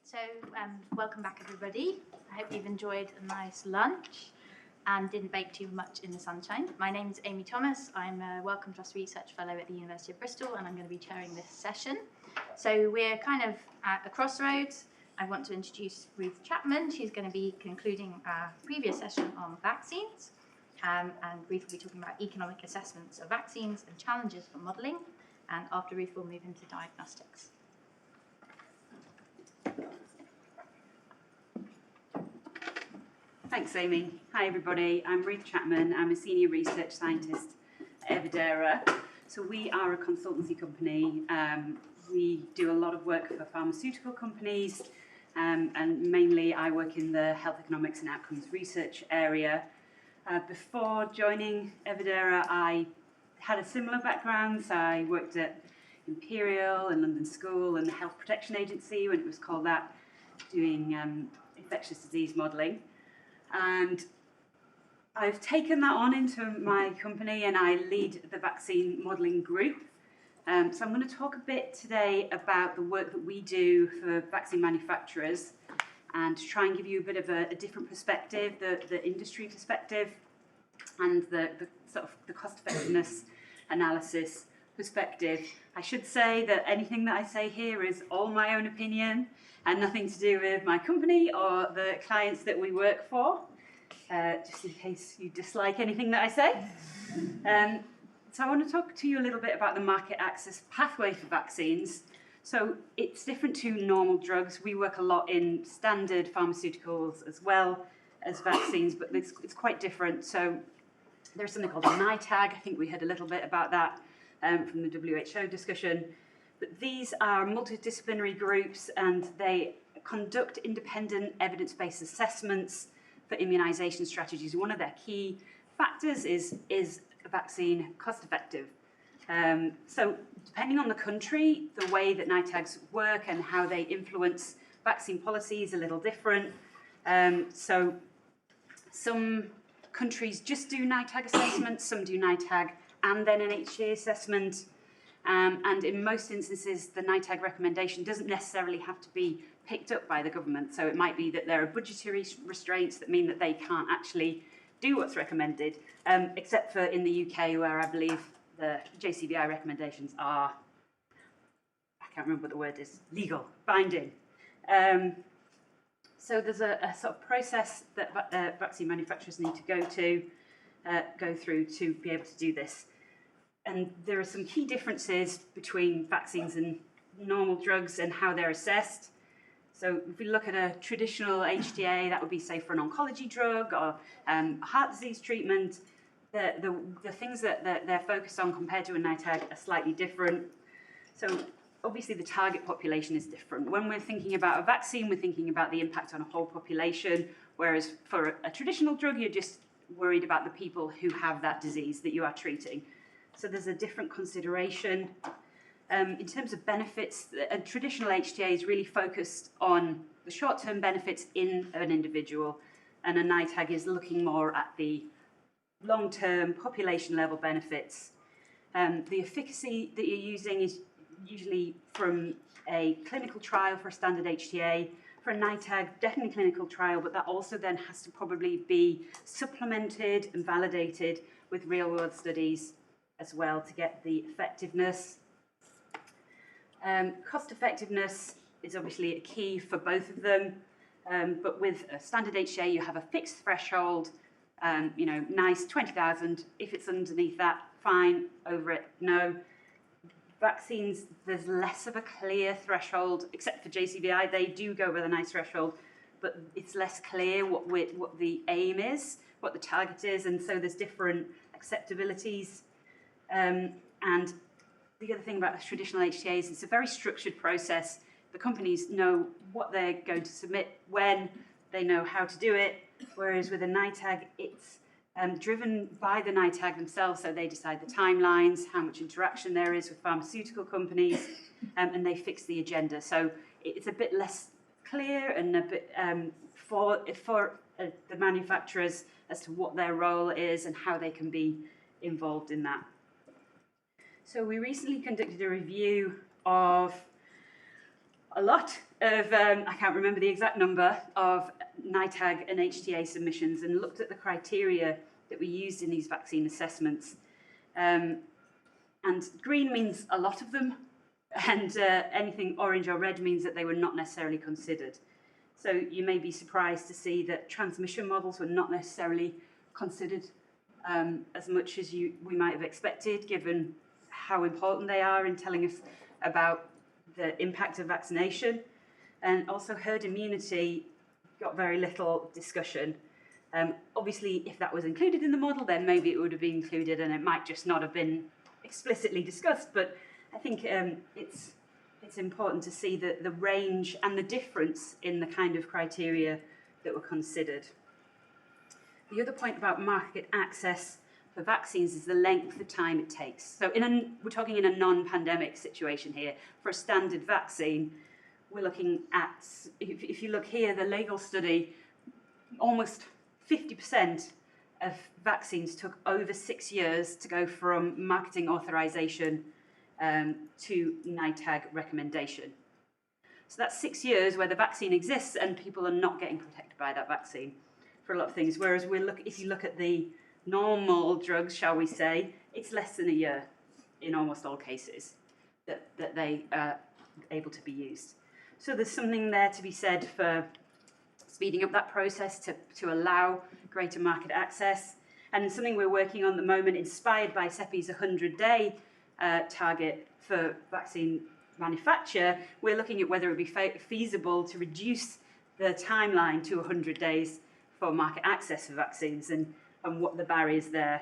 So welcome back everybody. I hope you've enjoyed a nice lunch and didn't bake too much in the sunshine. My name is Amy Thomas. I'm a Wellcome Trust Research Fellow at the University of Bristol and I'm going to be chairing this session. So we're kind of at a crossroads. I want to introduce Ruth Chapman. She's going to be concluding our previous session on vaccines. And Ruth will be talking about economic assessments of vaccines and challenges for modelling. And after Ruth, we'll move into diagnostics. Thanks, Amy. Hi, everybody. I'm Ruth Chapman. I'm a senior research scientist at Evidera. So we are a consultancy company. We do a lot of work for pharmaceutical companies, and mainly I work in the health economics and outcomes research area. Before joining Evidera, I had a similar background. So I worked at Imperial and London School and the Health Protection Agency, when it was called that, doing infectious disease modelling. And I've taken that on into my company and I lead the vaccine modelling group. So I'm going to talk a bit today about the work that we do for vaccine manufacturers and to try and give you a bit of a different perspective, the industry perspective and the sort of the cost effectiveness analysis perspective. I should say that anything that I say here is all my own opinion and nothing to do with my company or the clients that we work for, just in case you dislike anything that I say. So I want to talk to you a little bit about the market access pathway for vaccines. So it's different to normal drugs. We work a lot in standard pharmaceuticals as well as vaccines, but it's quite different. So there's something called a NITAG. I think we heard a little bit about that from the WHO discussion. But these are multidisciplinary groups and they conduct independent evidence-based assessments for immunisation strategies. One of their key factors is a vaccine cost effective? So depending on the country, the way that NITAGs work and how they influence vaccine policy is a little different. So some countries just do NITAG assessments, some do NITAG and then an HTA assessment. And in most instances, the NITAG recommendation doesn't necessarily have to be picked up by the government. So it might be that there are budgetary restraints that mean that they can't actually do what's recommended, except for in the UK, where I believe the JCVI recommendations are, I can't remember what the word is, legal, binding. So there's a sort of process that vaccine manufacturers need to go through to be able to do this. And there are some key differences between vaccines and normal drugs and how they're assessed. So if we look at a traditional HTA, that would be, say, for an oncology drug or heart disease treatment, the things that they're focused on compared to a NITAG are slightly different. So obviously the target population is different. When we're thinking about a vaccine, we're thinking about the impact on a whole population, whereas for a traditional drug, you're just worried about the people who have that disease that you are treating. So there's a different consideration. In terms of benefits, a traditional HTA is really focused on the short-term benefits in an individual, and a NITAG is looking more at the long-term population-level benefits. The efficacy that you're using is usually from a clinical trial for a standard HTA. For a NITAG, definitely clinical trial, but that also then has to probably be supplemented and validated with real-world studies as well to get the effectiveness. Cost effectiveness is obviously a key for both of them, but with a standard HTA you have a fixed threshold, nice 20,000. If it's underneath that, fine, over it, no. Vaccines, there's less of a clear threshold, except for JCVI, they do go with a nice threshold, but it's less clear what the aim is, what the target is, and so there's different acceptabilities. And the other thing about traditional HTAs is it's a very structured process. The companies know what they're going to submit when, they know how to do it, whereas with a NITAG, it's driven by the NITAG themselves, so they decide the timelines, how much interaction there is with pharmaceutical companies, and they fix the agenda. So it's a bit less clear and a bit for the manufacturers as to what their role is and how they can be involved in that. So we recently conducted a review of a lot of, I can't remember the exact number, of NITAG and HTA submissions and looked at the criteria that we used in these vaccine assessments. And green means a lot of them, and anything orange or red means that they were not necessarily considered. So you may be surprised to see that transmission models were not necessarily considered as much as we might have expected, given how important they are in telling us about the impact of vaccination. And also herd immunity got very little discussion. Obviously, if that was included in the model, then maybe it would have been included and it might just not have been explicitly discussed. But I think it's important to see the range and the difference in the kind of criteria that were considered. The other point about market access for vaccines is the length of time it takes. So we're talking in a non-pandemic situation here. For a standard vaccine, we're looking at, if you look here, the legal study, almost 50% of vaccines took over 6 years to go from marketing authorization to NITAG recommendation. So that's 6 years where the vaccine exists and people are not getting protected by that vaccine for a lot of things. Whereas if you look at the normal drugs, shall we say, it's less than a year in almost all cases that they are able to be used. So there's something there to be said for speeding up that process to allow greater market access. And something we're working on at the moment, inspired by CEPI's 100-day target for vaccine manufacture, we're looking at whether it would be feasible to reduce the timeline to 100 days for market access for vaccines and what the barriers there.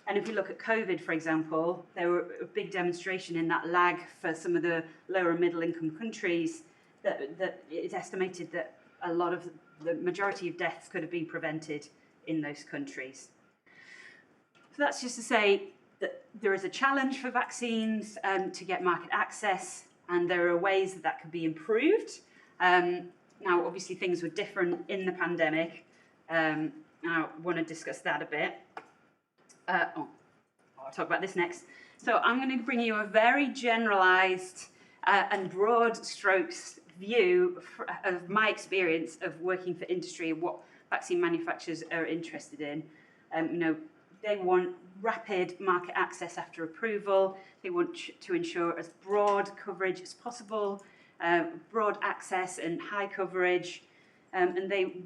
And if we look at COVID, for example, there were a big demonstration in that lag for some of the lower and middle income countries that it's estimated that a lot of the majority of deaths could have been prevented in those countries. So that's just to say that there is a challenge for vaccines to get market access, and there are ways that could be improved. Now, obviously, things were different in the pandemic. I want to discuss that a bit. I'll talk about this next. So I'm going to bring you a very generalized and broad strokes view of my experience of working for industry and what vaccine manufacturers are interested in. They want rapid market access after approval. They want to ensure as broad coverage as possible, broad access and high coverage, and they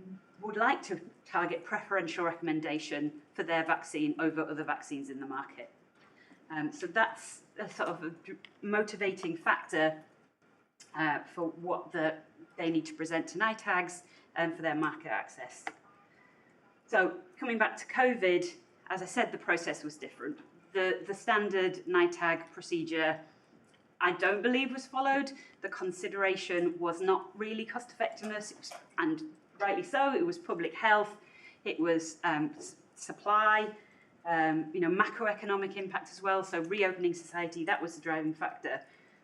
would like to target preferential recommendation for their vaccine over other vaccines in the market. So that's a sort of a motivating factor for what they need to present to NITAGs for their market access. So coming back to COVID, as I said, the process was different. The standard NITAG procedure, I don't believe was followed. The consideration was not really cost effectiveness, and rightly so. It was public health, it was supply, macroeconomic impact as well. So reopening society, that was the driving factor.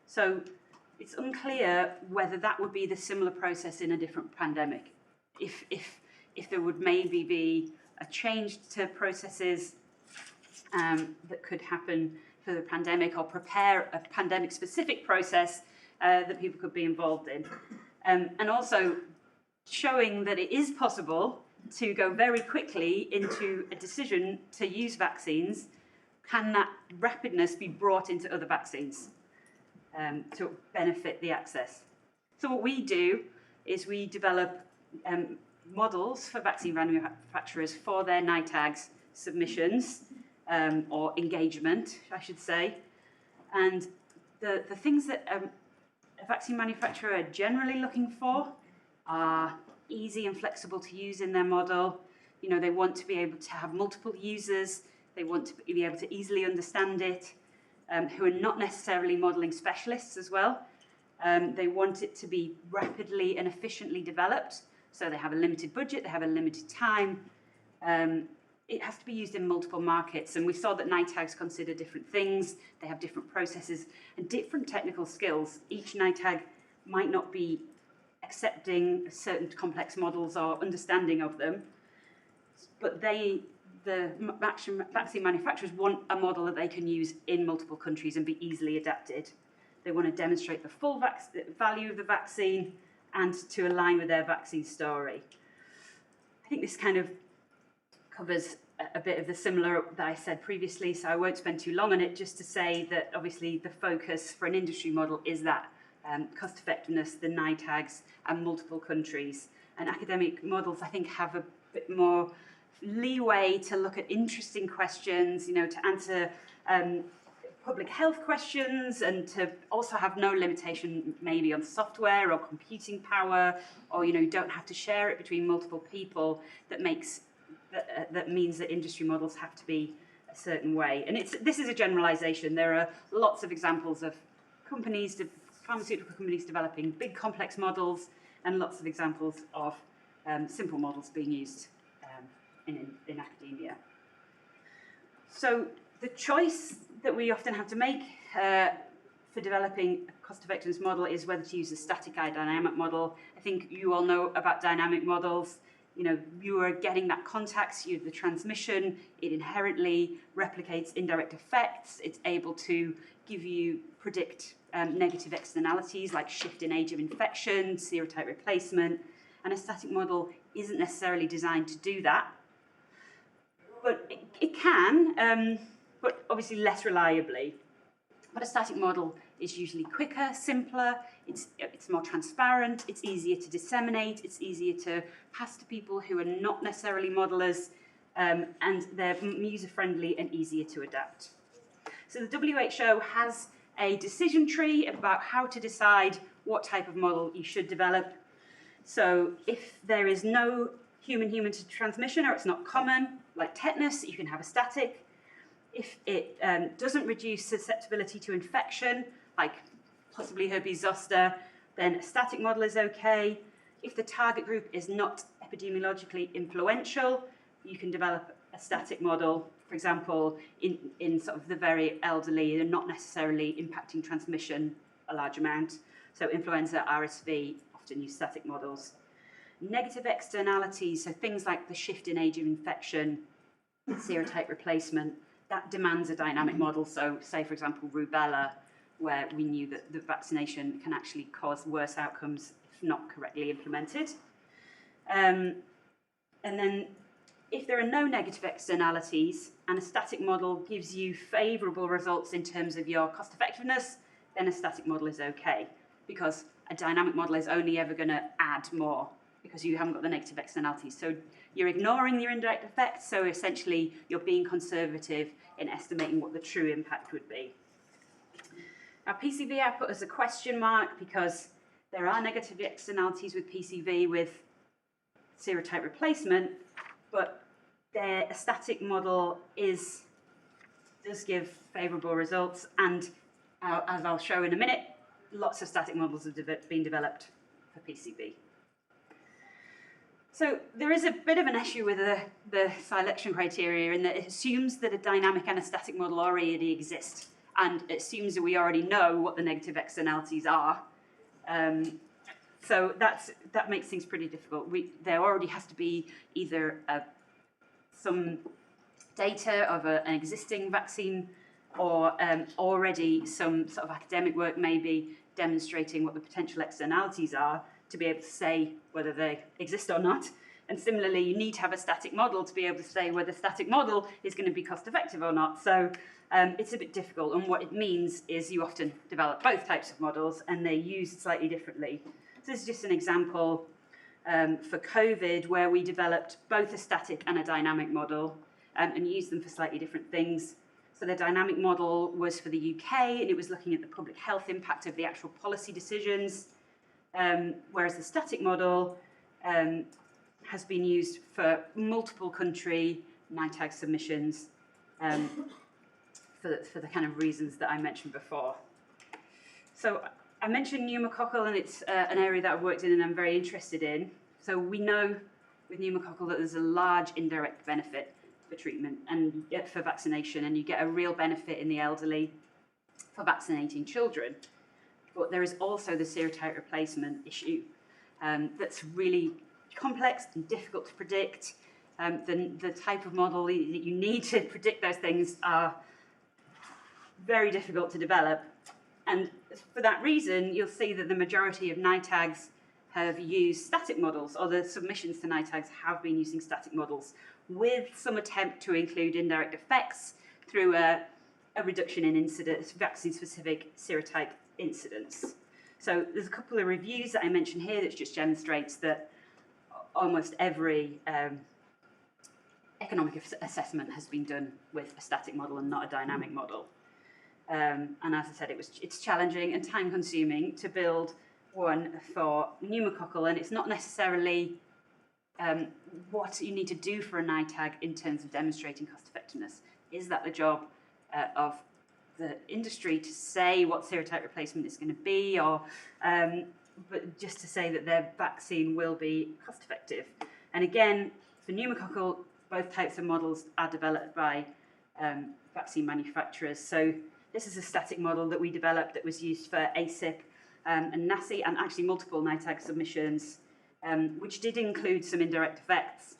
So it's unclear whether that would be the similar process in a different pandemic. If there would maybe be a change to processes that could happen for the pandemic, or prepare a pandemic-specific process that people could be involved in. And also showing that it is possible to go very quickly into a decision to use vaccines. Can that rapidness be brought into other vaccines to benefit the access? So what we do is we develop models for vaccine manufacturers for their NITAGs submissions, or engagement, I should say. And the things that a vaccine manufacturer are generally looking for are easy and flexible to use in their model. They want to be able to have multiple users. They want to be able to easily understand it, who are not necessarily modeling specialists as well. They want it to be rapidly and efficiently developed. So they have a limited budget, they have a limited time. It has to be used in multiple markets. And we saw that NITAGs consider different things. They have different processes and different technical skills. Each NITAG might not be accepting certain complex models or understanding of them, but the vaccine manufacturers want a model that they can use in multiple countries and be easily adapted. They want to demonstrate the full value of the vaccine and to align with their vaccine story. I think this kind of covers a bit of the similar that I said previously, so I won't spend too long on it, just to say that obviously the focus for an industry model is that cost effectiveness, the NITAGs, and multiple countries. And academic models, I think, have a bit more leeway to look at interesting questions, to answer public health questions, and to also have no limitation maybe on software or computing power, or you don't have to share it between multiple people. That means that industry models have to be a certain way. And this is a generalization. There are lots of examples of pharmaceutical companies developing big complex models, and lots of examples of simple models being used in academia. So the choice that we often have to make for developing a cost-effectiveness model is whether to use a static or dynamic model. I think you all know about dynamic models. You are getting that context, the transmission, it inherently replicates indirect effects. It's able to predict negative externalities like shift in age of infection, serotype replacement, and a static model isn't necessarily designed to do that. But it can, but obviously less reliably. But a static model is usually quicker, simpler, it's more transparent, it's easier to disseminate, it's easier to pass to people who are not necessarily modelers, and they're user-friendly and easier to adapt. So the WHO has a decision tree about how to decide what type of model you should develop. So if there is no human-human transmission, or it's not common, like tetanus, you can have a static. If it doesn't reduce susceptibility to infection, like possibly herpes zoster, then a static model is okay. If the target group is not epidemiologically influential, you can develop a static model, for example, in sort of the very elderly and not necessarily impacting transmission a large amount. So influenza, RSV, often use static models. Negative externalities, so things like the shift in age of infection, serotype replacement, that demands a dynamic model. So say, for example, rubella, where we knew that the vaccination can actually cause worse outcomes if not correctly implemented. And then if there are no negative externalities and a static model gives you favourable results in terms of your cost effectiveness, then a static model is okay, because a dynamic model is only ever going to add more because you haven't got the negative externalities. So you're ignoring your indirect effects, so essentially you're being conservative in estimating what the true impact would be. Now PCV I put as a question mark because there are negative externalities with PCV with serotype replacement, but a static model does give favourable results, and as I'll show in a minute, lots of static models have been developed for PCV. So there is a bit of an issue with the selection criteria in that it assumes that a dynamic and a static model already exist, and it assumes that we already know what the negative externalities are. So that makes things pretty difficult. There already has to be either some data of an existing vaccine, or already some sort of academic work maybe demonstrating what the potential externalities are to be able to say whether they exist or not. And similarly, you need to have a static model to be able to say whether the static model is going to be cost effective or not. So it's a bit difficult, and what it means is you often develop both types of models and they're used slightly differently. So this is just an example for COVID where we developed both a static and a dynamic model and used them for slightly different things. So the dynamic model was for the UK, and it was looking at the public health impact of the actual policy decisions, whereas the static model has been used for multiple country NITAG submissions for the kind of reasons that I mentioned before. So I mentioned pneumococcal, and it's an area that I've worked in and I'm very interested in. So we know with pneumococcal that there's a large indirect benefit for treatment and for vaccination, and you get a real benefit in the elderly for vaccinating children. But there is also the serotype replacement issue that's really complex and difficult to predict. The type of model that you need to predict those things are very difficult to develop. And for that reason, you'll see that the majority of NITAGs have used static models, or the submissions to NITAGs have been using static models, with some attempt to include indirect effects through a reduction in incidence, vaccine-specific serotype incidence. So there's a couple of reviews that I mentioned here that just demonstrates that almost every economic assessment has been done with a static model and not a dynamic model. And as I said, it's challenging and time-consuming to build one for pneumococcal, and it's not necessarily what you need to do for a NITAG in terms of demonstrating cost-effectiveness. Is that the job of the industry to say what serotype replacement is going to be, or but just to say that their vaccine will be cost-effective? And again, for pneumococcal, both types of models are developed by vaccine manufacturers. So this is a static model that we developed that was used for ACIP and NACI, and actually multiple NITAG submissions, which did include some indirect effects.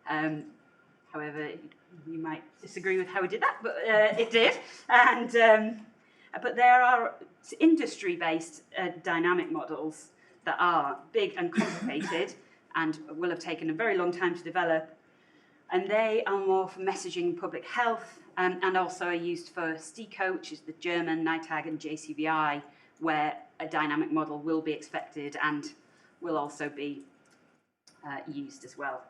However, you might disagree with how we did that, but it did. And but there are industry-based dynamic models that are big and complicated and will have taken a very long time to develop. And they are more for messaging public health, and also are used for STIKO, which is the German NITAG, and JCVI, where a dynamic model will be expected and will also be used as well.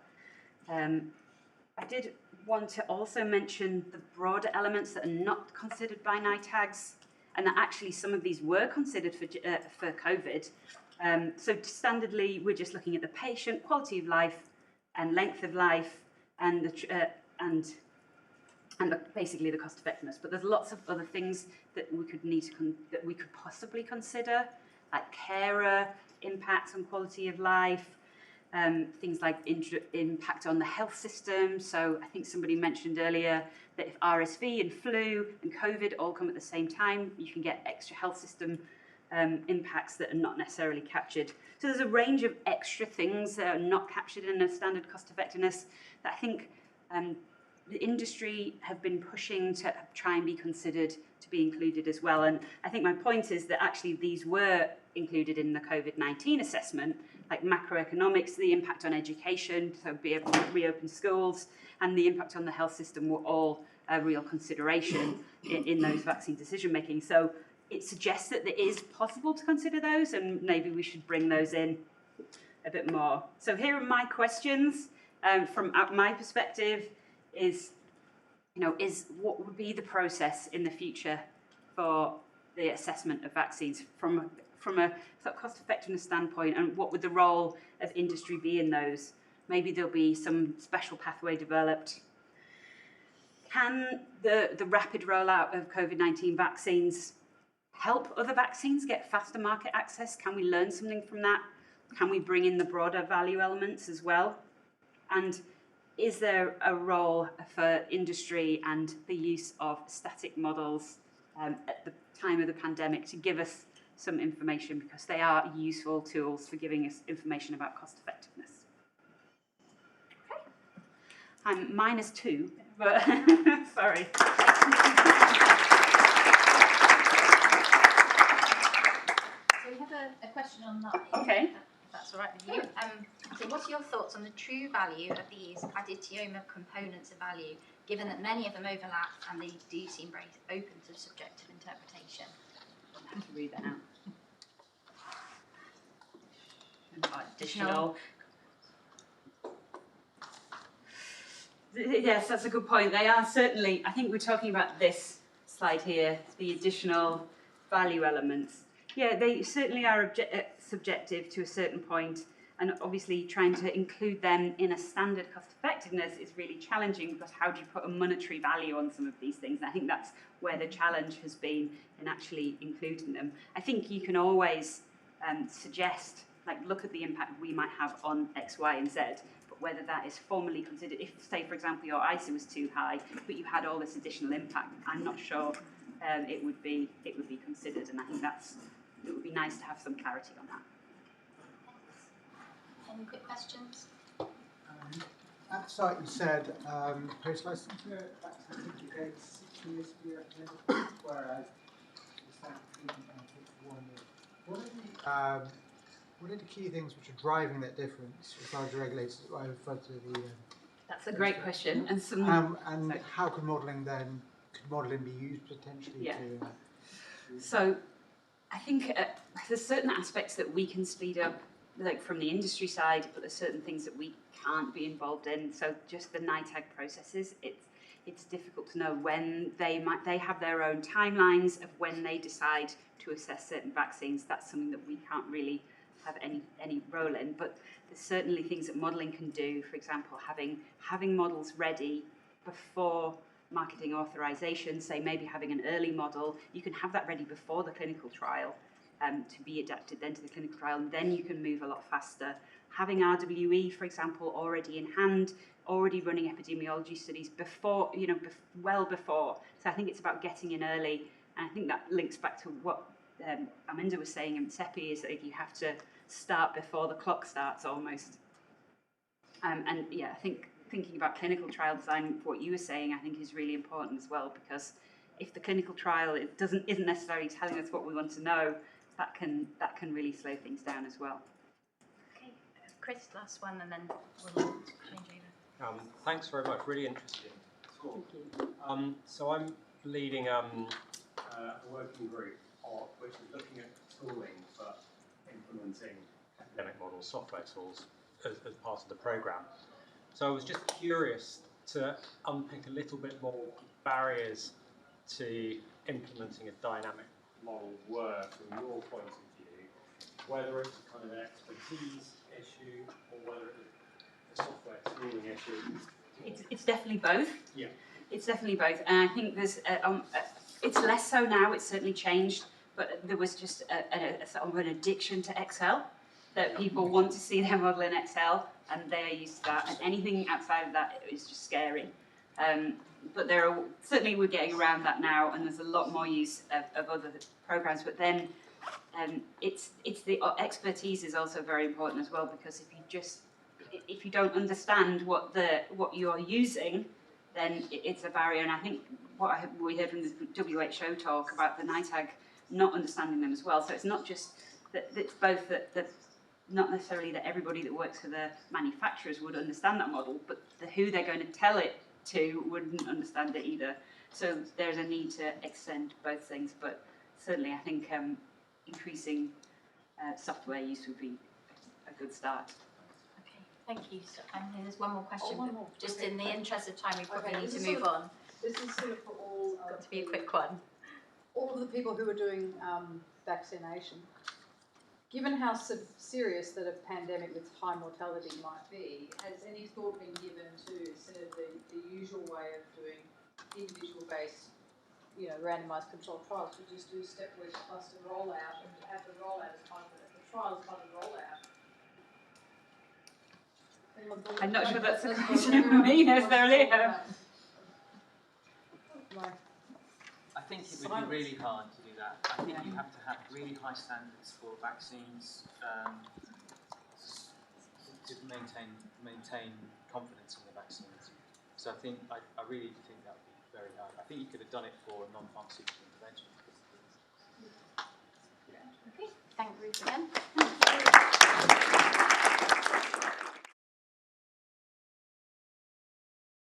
I did want to also mention the broader elements that are not considered by NITAGs, and that actually some of these were considered for COVID. So standardly, we're just looking at the patient, quality of life, and length of life, and basically the cost effectiveness. But there's lots of other things that we could possibly consider, like carer impacts on quality of life, things like impact on the health system. So I think somebody mentioned earlier that if RSV and flu and COVID all come at the same time, you can get extra health system impacts that are not necessarily captured. So there's a range of extra things that are not captured in a standard cost effectiveness that I think the industry have been pushing to try and be considered to be included as well. And I think my point is that actually these were included in the COVID-19 assessment, like macroeconomics, the impact on education, so be able to reopen schools, and the impact on the health system were all a real consideration in those vaccine decision making. So it suggests that it is possible to consider those, and maybe we should bring those in a bit more. So here are my questions from my perspective. Is what would be the process in the future for the assessment of vaccines from a sort of cost effectiveness standpoint, and what would the role of industry be in those? Maybe there'll be some special pathway developed. Can the rapid rollout of COVID-19 vaccines help other vaccines get faster market access? Can we learn something from that? Can we bring in the broader value elements as well? And is there a role for industry and the use of static models at the time of the pandemic to give us some information, because they are useful tools for giving us information about cost effectiveness? Okay. I'm -2, but sorry. So we have a question online. Okay. If that's all right with you. So what's your thoughts on the true value of these additional components of value, given that many of them overlap and they do seem very open to subjective interpretation? I have to read that out. Additional. Yes, that's a good point. They are certainly, I think we're talking about this slide here, the additional value elements. Yeah, they certainly are subjective to a certain point, and obviously trying to include them in a standard cost effectiveness is really challenging, because how do you put a monetary value on some of these things? And I think that's where the challenge has been in actually including them. I think you can always suggest, like, look at the impact we might have on X, Y, and Z, but whether that is formally considered, if, say, for example, your ISA was too high, but you had all this additional impact, I'm not sure it would be considered, and I think it would be nice to have some clarity on that. Any quick questions? At the start you said post-licensure vaccine typically takes 6 years to be activated, whereas the standard treatment takes 1 year. What are the what are the key things which are driving that difference as far as the regulators? I referred to the. That's a great question, and and how could modelling be used potentially to? So, I think there's certain aspects that we can speed up, like from the industry side, but there's certain things that we can't be involved in. So, just the NITAG processes, it's difficult to know when they have their own timelines of when they decide to assess certain vaccines. That's something that we can't really have any role in, but there's certainly things that modelling can do. For example, having models ready before marketing authorization, say maybe having an early model, you can have that ready before the clinical trial to be adapted then to the clinical trial, and then you can move a lot faster. Having RWE, for example, already in hand, already running epidemiology studies before, well before. So I think it's about getting in early, and I think that links back to what Aminda was saying in CEPI, is that you have to start before the clock starts almost. And yeah, I think thinking about clinical trial design, what you were saying, I think is really important as well, because if the clinical trial isn't necessarily telling us what we want to know, that can really slow things down as well. Okay, Chris, last one, and then we'll change over. Thanks very much. Really interesting talk. Thank you. So I'm leading a working group which is looking at tooling for implementing academic models, software tools, as part of the programme. So I was just curious to unpick a little bit more barriers to implementing a dynamic model were from your point of view, whether it's kind of an expertise issue or whether it's a software tooling issue. It's definitely both. Yeah. It's definitely both, and I think there's it's less so now. It's certainly changed, but there was just a sort of an addiction to Excel, that people want to see their model in Excel, and they're used to that, and anything outside of that is just scary. But certainly we're getting around that now, and there's a lot more use of other programs. But then it's the expertise is also very important as well, because if you don't understand what you're using, then it's a barrier. And I think we heard from the WHO talk about the NITAG not understanding them as well. So it's not just that it's both that not necessarily that everybody that works for the manufacturers would understand that model, but who they're going to tell it to wouldn't understand it either. So there's a need to extend both things, but certainly I think increasing software use would be a good start. Okay, thank you. So, there's one more question, one more. just Okay. in the interest of time, we probably Okay, need to this is move on. This is sort of for all. Got to be a quick one. All of the people who are doing vaccination. Given how serious that a pandemic with high mortality might be, has any thought been given to sort of the usual way of doing individual-based, randomised controlled trials? We just do stepwise cluster rollout and have the rollout as part of the trial as part of the rollout. I'm not sure that's a question for me necessarily. I think it would be really hard to do that. I think you have to have really high standards for vaccines to maintain confidence in the vaccines. So I really think that would be very hard. I think you could have done it for non-pharmaceutical interventions. Okay, thank Ruth again.